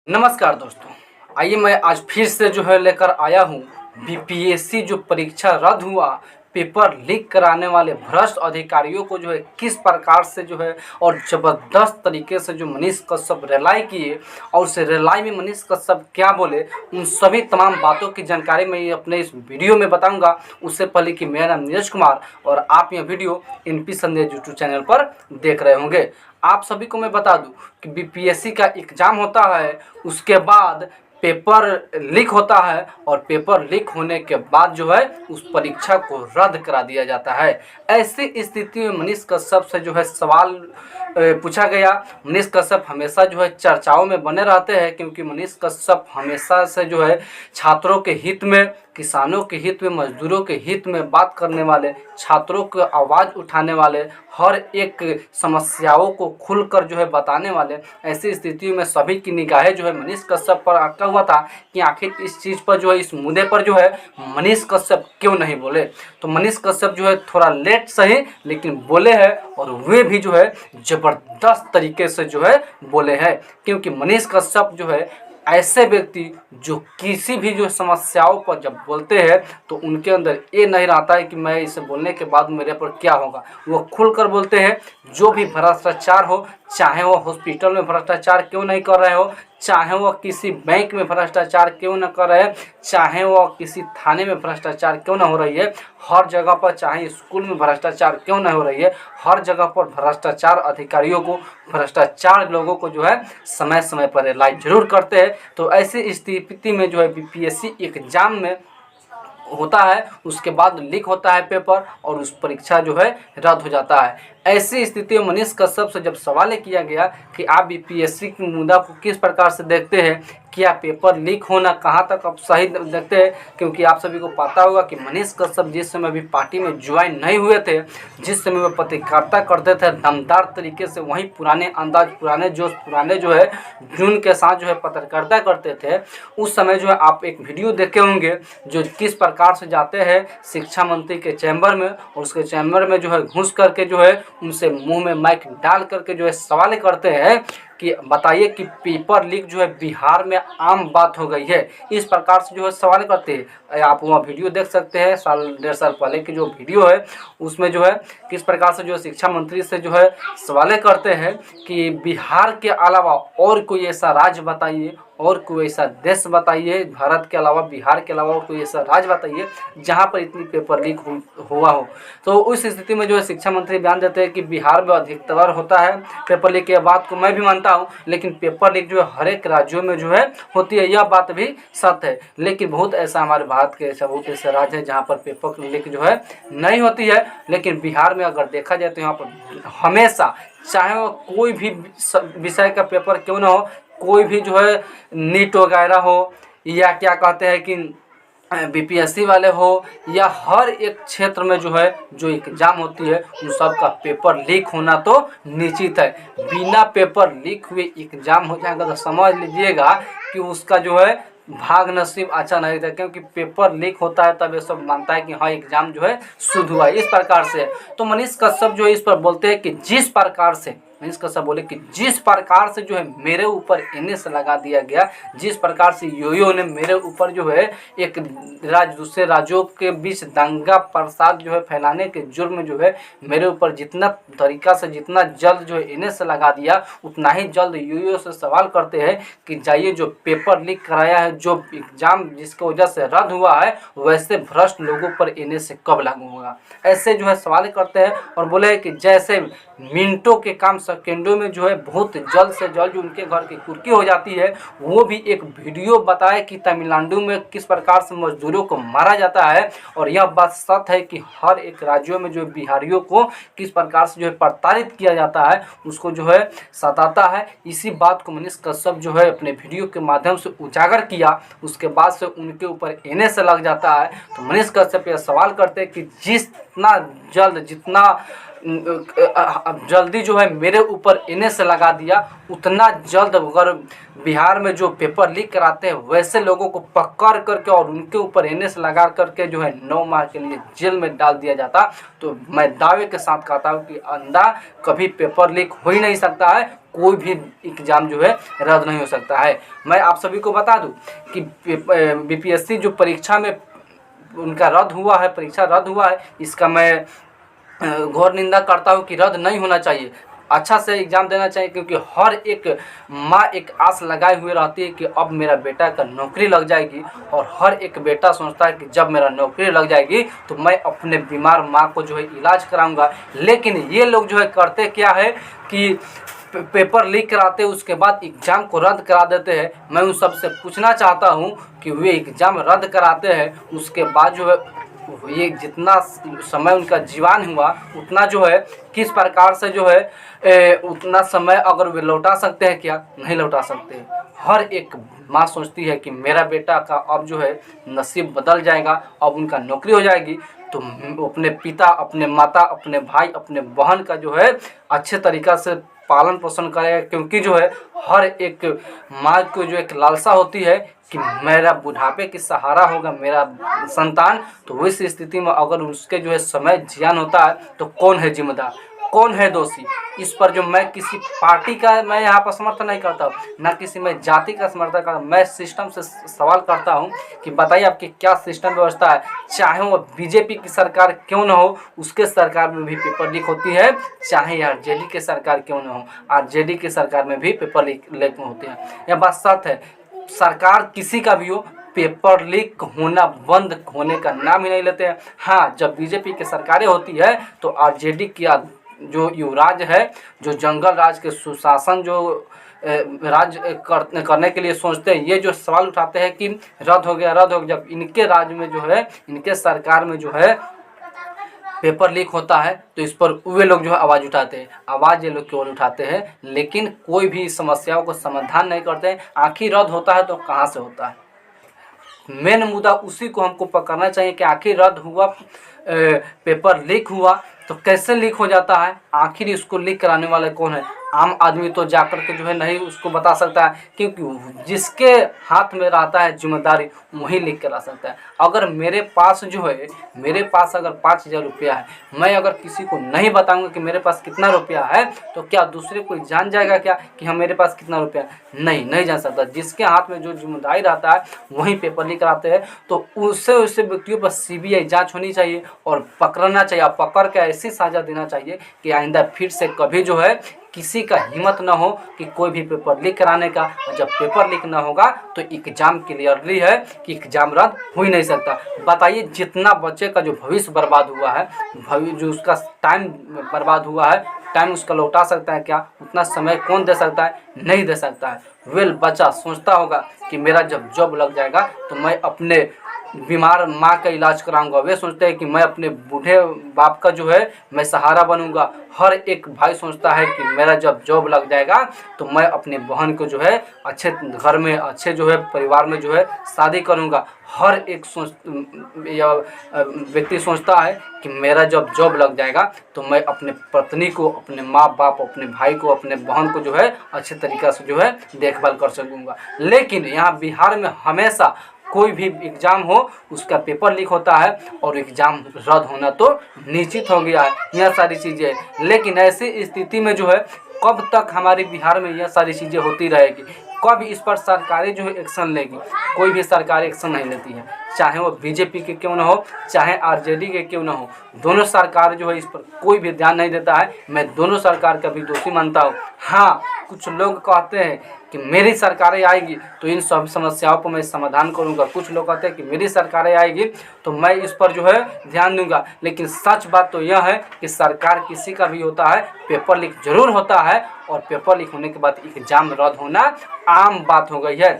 नमस्कार दोस्तों, आइए मैं आज फिर से जो है लेकर आया हूँ बीपीएससी जो परीक्षा रद्द हुआ, पेपर लीक कराने वाले भ्रष्ट अधिकारियों को जो है किस प्रकार से जो है और ज़बरदस्त तरीके से जो मनीष कश्यप रिलाई किए और उस रिलाई में मनीष कश्यप क्या बोले, उन सभी तमाम बातों की जानकारी मैं अपने इस वीडियो में बताऊंगा। उससे पहले कि मेरा नाम नीरज कुमार और आप यह वीडियो एनपी संदेश यूट्यूब चैनल पर देख रहे होंगे। आप सभी को मैं बता दूं कि बीपीएससी का एग्ज़ाम होता है, उसके बाद पेपर लीक होता है और पेपर लीक होने के बाद जो है उस परीक्षा को रद्द करा दिया जाता है। ऐसी स्थिति में मनीष कश्यप से जो है सवाल पूछा गया। मनीष कश्यप हमेशा जो है चर्चाओं में बने रहते हैं, क्योंकि मनीष कश्यप हमेशा से जो है छात्रों के हित में, किसानों के हित में, मजदूरों के हित में बात करने वाले, छात्रों को आवाज़ उठाने वाले, हर एक समस्याओं को खुलकर जो है बताने वाले। ऐसी स्थिति में सभी की निगाहें जो है मनीष कश्यप पर अटका हुआ था कि आखिर इस चीज़ पर जो है, इस मुद्दे पर जो है मनीष कश्यप क्यों नहीं बोले। तो मनीष कश्यप जो है थोड़ा लेट सही लेकिन बोले हैं, और वे भी जो है ज़बरदस्त तरीके से जो है बोले हैं, क्योंकि मनीष कश्यप जो है ऐसे व्यक्ति जो किसी भी जो समस्याओं पर जब बोलते हैं तो उनके अंदर ये नहीं रहता है कि मैं इसे बोलने के बाद मेरे पर क्या होगा। वो खुलकर बोलते हैं। जो भी भ्रष्टाचार हो, चाहे वो हॉस्पिटल में भ्रष्टाचार क्यों नहीं कर रहे हो, चाहे वो किसी बैंक में भ्रष्टाचार क्यों न कर रहे हैं, चाहे वो किसी थाने में भ्रष्टाचार क्यों न हो रही है, हर जगह पर, चाहे स्कूल में भ्रष्टाचार क्यों न हो रही है, हर जगह पर भ्रष्टाचार अधिकारियों को, भ्रष्टाचार लोगों को जो है समय समय पर रिलाई जरूर करते हैं। तो ऐसी स्थिति में जो है बीपीएससी एग्जाम में होता है, उसके बाद लीक होता है पेपर और उस परीक्षा जो है रद्द हो जाता है। ऐसी स्थिति में मनीष कश्यप से जब सवाल किया गया कि आप बीपीएससी की मुद्दा को किस प्रकार से देखते हैं, क्या पेपर लीक होना कहाँ तक आप सही देखते हैं, क्योंकि आप सभी को पता होगा कि मनीष कश्यप जिस समय भी पार्टी में ज्वाइन नहीं हुए थे, जिस समय वे पत्रकारिता करते थे दमदार तरीके से, वहीं पुराने अंदाज, पुराने जोश, पुराने जो है जुनून के साथ जो है पत्रकारिता करते थे, उस समय जो है आप एक वीडियो देखे होंगे जो किस प्रकार से जाते हैं शिक्षा मंत्री के चैम्बर में, और उसके चैम्बर में जो है घुस करके जो है उनसे मुंह में माइक डाल करके जो है सवाल करते हैं कि बताइए कि पेपर लीक जो है बिहार में आम बात हो गई है। इस प्रकार से जो है सवाल करते हैं। आप वहाँ वीडियो देख सकते हैं, साल डेढ़ साल पहले की जो वीडियो है उसमें जो है किस प्रकार से जो है शिक्षा मंत्री से जो है सवाल करते हैं कि बिहार के अलावा और कोई ऐसा राज्य बताइए, और कोई ऐसा देश बताइए, भारत के अलावा, बिहार के अलावा और कोई ऐसा राज्य बताइए जहां पर इतनी पेपर लीक हुआ हो। तो उस स्थिति में जो है शिक्षा मंत्री बयान देते हैं कि बिहार में अधिकतर होता है पेपर लीक। के बात को मैं भी मानता हूं, लेकिन पेपर लीक जो है हर एक राज्यों में जो है होती है, यह बात भी सत्य है। लेकिन बहुत ऐसा हमारे भारत के ऐसा बहुत ऐसे राज्य है जहाँ पर पेपर लीक जो है नहीं होती है। लेकिन बिहार में अगर देखा जाए तो यहाँ पर हमेशा, चाहे वो कोई भी विषय का पेपर क्यों ना हो, कोई भी जो है नीट वगैरह हो, या क्या कहते हैं कि बीपीएससी वाले हो, या हर एक क्षेत्र में जो है जो एग्जाम होती है उन सब का पेपर लीक होना तो निश्चित है। बिना पेपर लीक हुए एग्जाम हो जाएगा तो समझ लीजिएगा कि उसका जो है भाग नसीब अच्छा नहीं था, क्योंकि पेपर लीक होता है तब ये सब मानता है कि हाँ एग्जाम जो है शुद्ध हुआ है। इस प्रकार से तो मनीष कश्यप जो है इस पर बोलते हैं कि जिस प्रकार से मनीष कश्यप बोले कि जिस प्रकार से जो है मेरे ऊपर एनएस लगा दिया गया, जिस प्रकार से योयो ने मेरे ऊपर जो है एक दूसरे राज्यों के बीच दंगा प्रसाद जो है फैलाने के जुर्म में जो है मेरे ऊपर जितना तरीका से, जितना जल्द जो है एनएस लगा दिया, उतना ही जल्द योयो से सवाल करते हैं कि जाइए जो पेपर लीक कराया है, जो एग्जाम जिसकी वजह से रद्द हुआ है, वैसे भ्रष्ट लोगों पर एनएस से कब लागू होगा। ऐसे जो है सवाल करते हैं और बोले कि जैसे मिनटों के काम सेकेंडों में जो है बहुत जल्द से जल्द जो उनके घर की कुर्की हो जाती है, वो भी एक वीडियो बताए कि तमिलनाडु में किस प्रकार से मजदूरों को मारा जाता है। और यह बात सत्य है कि हर एक राज्यों में जो बिहारियों को किस प्रकार से जो है प्रताड़ित किया जाता है, उसको जो है सताता है। इसी बात को मनीष कश्यप जो है अपने वीडियो के माध्यम से उजागर किया। उसके बाद से उनके ऊपर एनएस लग जाता है। तो मनीष कश्यप यह सवाल करते हैं कि जितना जल्द, जितना जल्दी जो है मेरे ऊपर इन्हें से लगा दिया, उतना जल्द अगर बिहार में जो पेपर लीक कराते हैं वैसे लोगों को पकड़ करके और उनके ऊपर इन्हें से लगा करके जो है 9 माह के लिए जेल में डाल दिया जाता, तो मैं दावे के साथ कहता हूँ कि अंधा कभी पेपर लीक हो ही नहीं सकता है, कोई भी एग्ज़ाम जो है रद्द नहीं हो सकता है। मैं आप सभी को बता दूं कि बीपीएससी जो परीक्षा में उनका रद्द हुआ है, परीक्षा रद्द हुआ है, इसका मैं घोर निंदा करता हूँ कि रद्द नहीं होना चाहिए, अच्छा से एग्ज़ाम देना चाहिए, क्योंकि हर एक माँ एक आस लगाए हुए रहती है कि अब मेरा बेटा का नौकरी लग जाएगी, और हर एक बेटा सोचता है कि जब मेरा नौकरी लग जाएगी तो मैं अपने बीमार माँ को जो है इलाज कराऊंगा। लेकिन ये लोग जो है करते क्या है कि पेपर लीक कराते हैं, उसके बाद एग्ज़ाम को रद्द करा देते हैं। मैं उन सब से पूछना चाहता हूँ कि वे एग्ज़ाम रद्द कराते हैं, उसके बाद जो है ये जितना समय उनका जीवन हुआ उतना जो है किस प्रकार से जो है उतना समय अगर वे लौटा सकते हैं क्या? नहीं लौटा सकते। हर एक माँ सोचती है कि मेरा बेटा का अब जो है नसीब बदल जाएगा, अब उनका नौकरी हो जाएगी, तो अपने पिता, अपने माता, अपने भाई, अपने बहन का जो है अच्छे तरीक़ा से पालन पोषण करेगा, क्योंकि जो है हर एक माँ को जो एक लालसा होती है कि मेरा बुढ़ापे की सहारा होगा मेरा संतान। तो इस स्थिति में अगर उसके जो है समय जियान होता है तो कौन है जिम्मेदार, कौन है दोषी? इस पर जो मैं किसी पार्टी का मैं यहाँ पर समर्थन नहीं करता हूँ, ना किसी मैं जाति का समर्थन करता हूँ। मैं सिस्टम से सवाल करता हूँ कि बताइए आपकी क्या सिस्टम व्यवस्था है? चाहे वो बीजेपी की सरकार क्यों ना हो, उसके सरकार में भी पेपर लीक होती है, चाहे आरजेडी की सरकार क्यों ना हो, आरजेडी की सरकार में भी पेपर लीक होते हैं। यह बात सच है, सरकार किसी का भी हो, पेपर लीक होना बंद होने का नाम ही नहीं लेते हैं। हाँ, जब बीजेपी की सरकारें होती है तो आरजेडी की जो युवराज है, जो जंगल राज के सुशासन जो राज करने के लिए सोचते हैं, ये जो सवाल उठाते हैं कि रद्द हो गया, जब इनके राज में जो है, इनके सरकार में जो है पेपर लीक होता है तो इस पर वे लोग जो है आवाज़ उठाते हैं। आवाज़ ये लोग केवल उठाते हैं, लेकिन कोई भी समस्याओं को समाधान नहीं करते हैं। आखिर रद्द होता है तो कहाँ से होता है? मेन मुद्दा उसी को हमको पकड़ना चाहिए कि आखिर रद्द हुआ, पेपर लीक हुआ तो कैसे लीक हो जाता है, आखिर इसको लीक कराने वाले कौन है? आम आदमी तो जाकर के जो है नहीं उसको बता सकता है, क्योंकि जिसके हाथ में रहता है जिम्मेदारी वही लीक करा सकता है। अगर मेरे पास जो है, मेरे पास अगर 5,000 रुपया है, मैं अगर किसी को नहीं बताऊंगा कि मेरे पास कितना रुपया है, तो क्या दूसरे कोई जान जाएगा क्या कि हाँ मेरे पास कितना रुपया है? नहीं जान सकता। जिसके हाथ में जो जिम्मेदारी रहता है वही पेपर लीक कराते हैं। तो उससे व्यक्तियों पर CBI जाँच होनी चाहिए और पकड़ना चाहिए, पकड़ के ऐसी सजा देना चाहिए कि आइंदा फिर से कभी जो है किसी का हिम्मत ना हो कि कोई भी पेपर लीक कराने का। और जब पेपर लीक ना होगा तो एग्ज़ाम क्लियरली है कि एग्ज़ाम रद्द हो ही नहीं सकता। बताइए, जितना बच्चे का जो भविष्य बर्बाद हुआ है, जो उसका टाइम बर्बाद हुआ है, टाइम उसका लौटा सकता है क्या? उतना समय कौन दे सकता है? नहीं दे सकता है। बच्चा सोचता होगा कि मेरा जब जॉब लग जाएगा तो मैं अपने बीमार माँ का इलाज कराऊंगा। वे सोचते हैं कि मैं अपने बूढ़े बाप का जो है मैं सहारा बनूंगा। हर एक भाई सोचता है कि मेरा जब जॉब लग जाएगा तो मैं अपनी बहन को जो है अच्छे घर में, अच्छे जो है परिवार में जो है शादी करूंगा। हर एक व्यक्ति सोचता है कि मेरा जब जॉब लग जाएगा तो मैं अपने पत्नी को, अपने माँ बाप, अपने भाई को, अपने बहन को जो है अच्छे तरीक़ा से जो है देखभाल कर सकूँगा। लेकिन यहाँ बिहार में हमेशा कोई भी एग्ज़ाम हो उसका पेपर लीक होता है और एग्ज़ाम रद्द होना तो निश्चित हो गया है। यह सारी चीज़ें, लेकिन ऐसी स्थिति में जो है कब तक हमारे बिहार में यह सारी चीज़ें होती रहेगी? कब इस पर सरकारें जो है एक्शन लेगी? कोई भी सरकार एक्शन नहीं लेती है, चाहे वो बीजेपी के क्यों ना हो, चाहे आरजेडी के क्यों ना हो। दोनों सरकार जो है इस पर कोई भी ध्यान नहीं देता है। मैं दोनों सरकार का भी दोषी मानता हूँ। हाँ, कुछ लोग कहते हैं कि मेरी सरकारें आएगी तो इन सब समस्याओं पर मैं समाधान करूंगा। कुछ लोग कहते हैं कि मेरी सरकारें आएगी तो मैं इस पर जो है ध्यान दूंगा। लेकिन सच बात तो यह है कि सरकार किसी का भी होता है, पेपर लीक जरूर होता है और पेपर लीक होने के बाद एग्जाम रद्द होना आम बात हो गई है।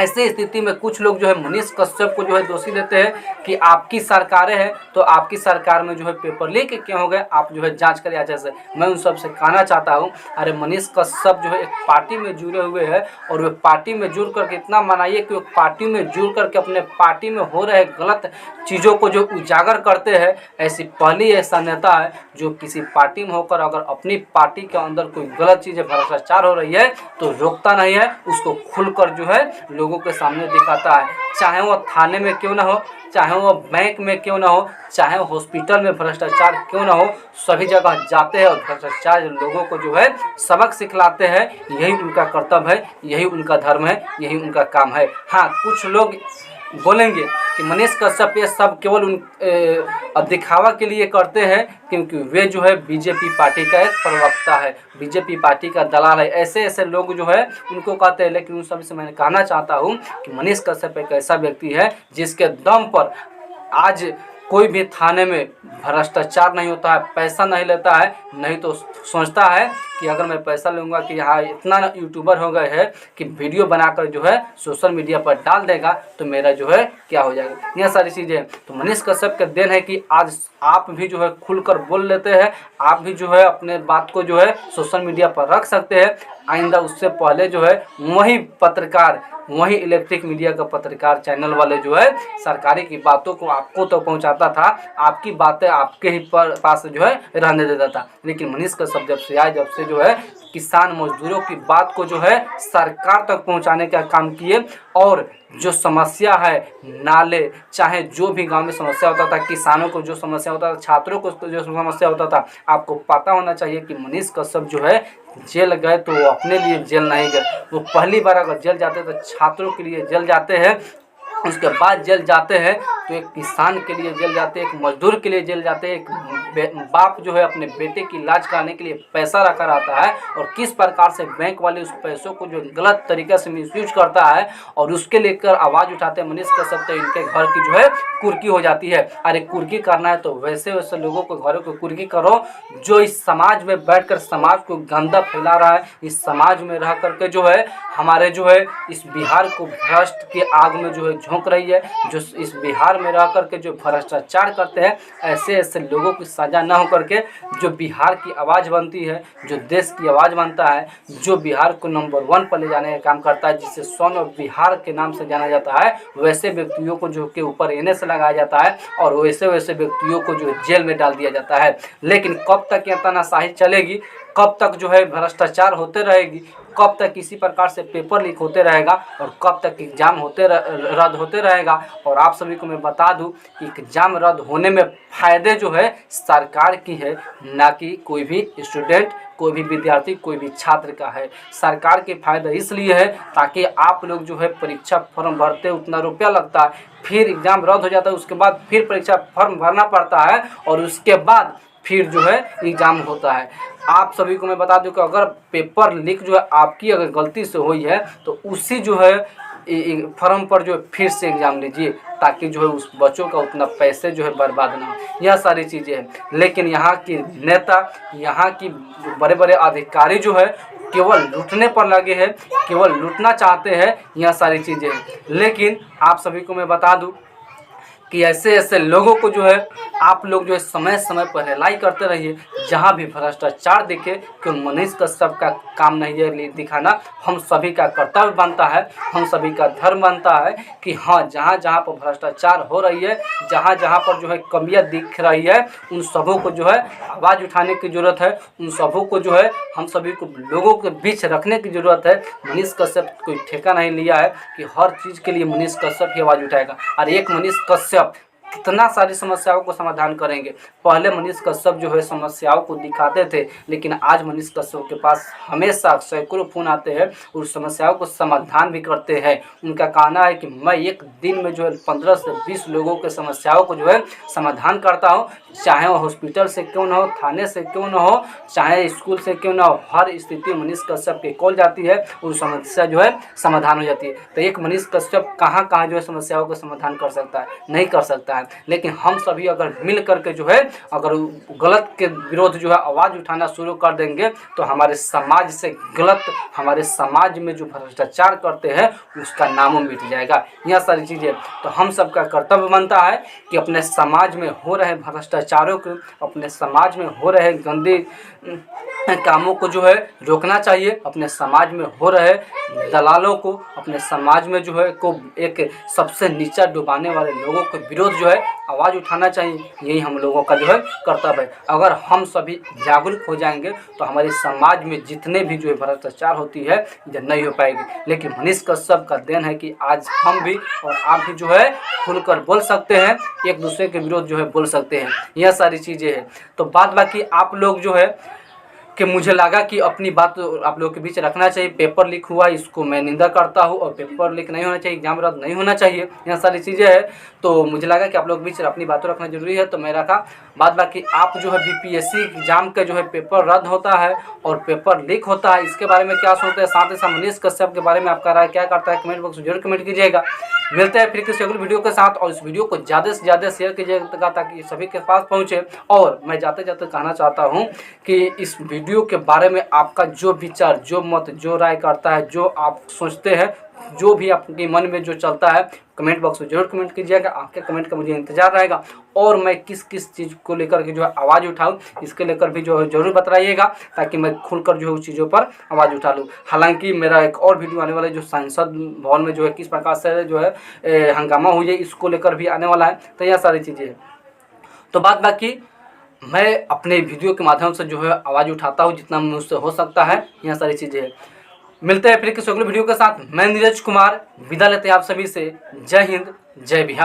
ऐसी स्थिति में कुछ लोग जो है मनीष कश्यप को जो है दोषी देते हैं कि आपकी सरकारें हैं तो आपकी सरकार में जो है पेपर लीक क्यों हो गए, आप जो है जांच करें अच्छे से। मैं उन सबसे कहना चाहता हूं, अरे मनीष कश्यप जो है एक पार्टी में जुड़े हुए हैं और वे पार्टी में जुड़ करके इतना मनाइए कि वो पार्टी में जुड़ करके अपने पार्टी में हो रहे गलत चीज़ों को जो उजागर करते हैं। ऐसी पहली ऐसा नेता है जो किसी पार्टी में होकर अगर अपनी पार्टी के अंदर कोई गलत चीज़ें भ्रष्टाचार हो रही है तो रोकता नहीं है, उसको खुलकर जो है लोगों के सामने दिखाता है। चाहे वो थाने में क्यों ना हो, चाहे वो बैंक में क्यों ना हो, चाहे वो हॉस्पिटल में भ्रष्टाचार क्यों ना हो, सभी जगह जाते हैं और भ्रष्टाचार लोगों को जो है सबक सिखलाते हैं। यही उनका कर्तव्य है, यही उनका धर्म है, यही उनका काम है। हाँ, कुछ लोग बोलेंगे कि मनीष कश्यप ये सब केवल दिखावा के लिए करते हैं क्योंकि वे जो है बीजेपी पार्टी का एक प्रवक्ता है, बीजेपी पार्टी का दलाल है। ऐसे ऐसे लोग जो है उनको कहते हैं। लेकिन उन सब से मैं कहना चाहता हूँ कि मनीष कश्यप एक ऐसा व्यक्ति है जिसके दम पर आज कोई भी थाने में भ्रष्टाचार नहीं होता है, पैसा नहीं लेता है। नहीं तो सोचता है कि अगर मैं पैसा लूँगा कि हाँ इतना यूट्यूबर हो गए हैं कि वीडियो बनाकर जो है सोशल मीडिया पर डाल देगा तो मेरा जो है क्या हो जाएगा। यह सारी चीज़ें तो मनीष कश्यप का देन है कि आज आप भी जो है खुलकर बोल लेते हैं, आप भी जो है अपने बात को जो है सोशल मीडिया पर रख सकते हैं। आइंदा उससे पहले जो है वही पत्रकार, वही इलेक्ट्रिक मीडिया का पत्रकार चैनल वाले जो है सरकारी की बातों को आपको तो पहुंचाता था, आपकी बातें आपके ही पास जो है रहने देता था। लेकिन मनीष कश्यप जब से आए, जब से जो है किसान मजदूरों की बात को जो है सरकार तक पहुंचाने का काम किए और जो समस्या है, नाले, चाहे जो भी गांव में समस्या होता था, किसानों को जो समस्या होता था, छात्रों को जो समस्या होता था, आपको पता होना चाहिए कि मनीष कश्यप जो है जेल गए तो वो अपने लिए जेल नहीं गए। वो पहली बार अगर जेल जाते तो छात्रों के लिए जेल जाते हैं, उसके बाद जेल जाते हैं तो एक किसान के लिए जेल जाते हैं, एक मजदूर के लिए जेल जाते हैं, एक बाप जो है अपने बेटे की इलाज कराने के लिए पैसा रखा रहता है और किस प्रकार से बैंक वाले उस पैसों को जो गलत तरीके से मिसयूज करता है और उसके लेकर आवाज़ उठाते हैं मनीष कश्यप तो इनके घर की जो है कुर्की हो जाती है। अरे कुर्की करना है तो वैसे वैसे लोगों को घरों को कुर्की करो जो इस समाज में बैठकर समाज को गंदा फैला रहा है, इस समाज में रह करके जो है हमारे जो है इस बिहार को भ्रष्ट के आग में जो है झोंक रही है। जो इस बिहार में रह करके जो भ्रष्टाचार करते हैं, ऐसे ऐसे लोगों की सजा न हो करके जो बिहार की आवाज़ बनती है, जो देश की आवाज़ बनता है, जो बिहार को नंबर 1 पर ले जाने का काम करता है, जिसे सन ऑफ बिहार के नाम से जाना जाता है, वैसे व्यक्तियों को जो के ऊपर NS लगाया जाता है और वैसे वैसे व्यक्तियों को जो जेल में डाल दिया जाता है। लेकिन कब तक यह तानाशाही चलेगी, कब तक जो है भ्रष्टाचार होते रहेगी, कब तक इसी प्रकार से पेपर लीक होते रहेगा और कब तक एग्ज़ाम रद्द होते रहेगा। और आप सभी को मैं बता दूं कि एग्ज़ाम रद्द होने में फ़ायदे जो है सरकार की है, ना कि कोई भी स्टूडेंट, कोई भी विद्यार्थी, कोई भी छात्र का है। सरकार के फ़ायदा इसलिए है ताकि आप लोग जो है परीक्षा फॉर्म भरते उतना रुपया लगता है, फिर एग्ज़ाम रद्द हो जाता है, उसके बाद फिर परीक्षा फॉर्म भरना पड़ता है और उसके बाद फिर जो है एग्ज़ाम होता है। आप सभी को मैं बता दूं कि अगर पेपर लीक जो है आपकी अगर गलती से हुई है तो उसी जो है फॉर्म पर जो है फिर से एग्ज़ाम लीजिए ताकि जो है उस बच्चों का उतना पैसे जो है बर्बाद ना हो। यह सारी चीज़ें हैं। लेकिन यहाँ की नेता, यहाँ की बड़े बड़े अधिकारी जो है केवल लूटने पर लगे हैं, केवल लूटना चाहते हैं। यह सारी चीज़ें हैं। लेकिन आप सभी को मैं बता दूँ कि ऐसे ऐसे लोगों को जो है आप लोग जो है समय समय पर रिलाई करते रहिए। जहाँ भी भ्रष्टाचार दिखे कि मनीष कश्यप का काम नहीं है दिखाना, हम सभी का कर्तव्य बनता है, हम सभी का धर्म बनता है कि हाँ जहाँ जहाँ पर भ्रष्टाचार हो रही है, जहाँ जहाँ पर जो है कमियाँ दिख रही है, उन सबों को जो है आवाज़ उठाने की ज़रूरत है। उन सबों को जो है हम सभी को लोगों के बीच रखने की ज़रूरत है। मनीष कश्यप कोई ठेका नहीं लिया है कि हर चीज़ के लिए मनीष कश्यप की आवाज़ उठाएगा। और एक मनीष कश्यप कितना सारी समस्याओं को समाधान करेंगे। पहले मनीष कश्यप जो है समस्याओं को दिखाते थे, लेकिन आज मनीष कश्यप के पास हमेशा सैकड़ों फोन आते हैं और समस्याओं को समाधान भी करते हैं। उनका कहना है कि मैं एक दिन में जो है 15 से 20 लोगों के समस्याओं को जो है समाधान करता हूँ, चाहे वो हॉस्पिटल से क्यों ना हो, थाने से क्यों ना हो, चाहे स्कूल से क्यों ना हो, हर स्थिति में मनीष कश्यप की कॉल जाती है और समस्या जो है समाधान हो जाती है। तो एक मनीष कश्यप कहाँ कहाँ जो है समस्याओं का समाधान कर सकता है? नहीं कर सकता है। है। लेकिन हम सभी अगर मिल करके जो है अगर गलत के विरोध जो है आवाज़ उठाना शुरू कर देंगे तो हमारे समाज से गलत, हमारे समाज में जो भ्रष्टाचार करते हैं उसका नामो मिट जाएगा। यह सारी चीज़ें तो हम सबका कर्तव्य बनता है कि अपने समाज में हो रहे भ्रष्टाचारों को, अपने समाज में हो रहे गंदे कामों को जो है रोकना चाहिए। अपने समाज में हो रहे दलालों को, अपने समाज में जो है को एक सबसे नीचा डुबाने वाले लोगों के विरोध जो है आवाज़ उठाना चाहिए। यही हम लोगों का जो है कर्तव्य है। अगर हम सभी जागरूक हो जाएंगे तो हमारे समाज में जितने भी जो है भ्रष्टाचार होती है ये नहीं हो पाएगी। लेकिन मनीष कश्यप का देन है कि आज हम भी और आप भी जो है खुलकर बोल सकते हैं, एक दूसरे के विरोध जो है बोल सकते हैं। यह सारी चीज़ें हैं। तो बात बाकी आप लोग जो है कि मुझे लगा कि अपनी बात आप लोगों के बीच रखना चाहिए। पेपर लीक हुआ इसको मैं निंदा करता हूँ और पेपर लीक नहीं होना चाहिए, एग्जाम रद्द नहीं होना चाहिए, यह सारी चीज़ें हैं। तो मुझे लगा कि आप लोगों के बीच अपनी बातें रखना जरूरी है तो मैं रखा। बात बाकी आप जो है बीपीएससी एग्जाम का जो है पेपर रद्द होता है और पेपर लीक होता है, इसके बारे में क्या सोचते हैं, साथ ही साथ मनीष कश्यप के बारे में आपका राय क्या करता है, कमेंट बॉक्स में जरूर कमेंट कीजिएगा। मिलते हैं फिर किसी अगले वीडियो के साथ और इस वीडियो को ज़्यादा से ज़्यादा शेयर कीजिएगा ताकि सभी के पास पहुँचे। और मैं जाते जाते कहना चाहता हूँ कि इस वीडियो के बारे में आपका जो विचार, जो मत, जो राय करता है, जो आप सोचते हैं, जो भी आपके मन में जो चलता है कमेंट बॉक्स में जरूर कमेंट कीजिएगा। आपके कमेंट का मुझे इंतजार रहेगा और मैं किस किस चीज़ को लेकर के जो है आवाज़ उठाऊं इसके लेकर भी जो है जरूर बताइएगा ताकि मैं खुलकर जो है उस चीज़ों पर आवाज़ उठा लूँ। हालांकि मेरा एक और वीडियो आने वाला है जो संसद भवन में जो है किस प्रकार से जो है हंगामा हुई है इसको लेकर भी आने वाला है। तो यह सारी चीज़ें हैं। तो बात बाकी मैं अपने वीडियो के माध्यम से जो है आवाज़ उठाता हूँ जितना मुझसे हो सकता है। यह सारी चीज़ें हैं। मिलते हैं फिर किसी अगले वीडियो के साथ। मैं नीरज कुमार विदा लेते हैं आप सभी से। जय हिंद, जय बिहार।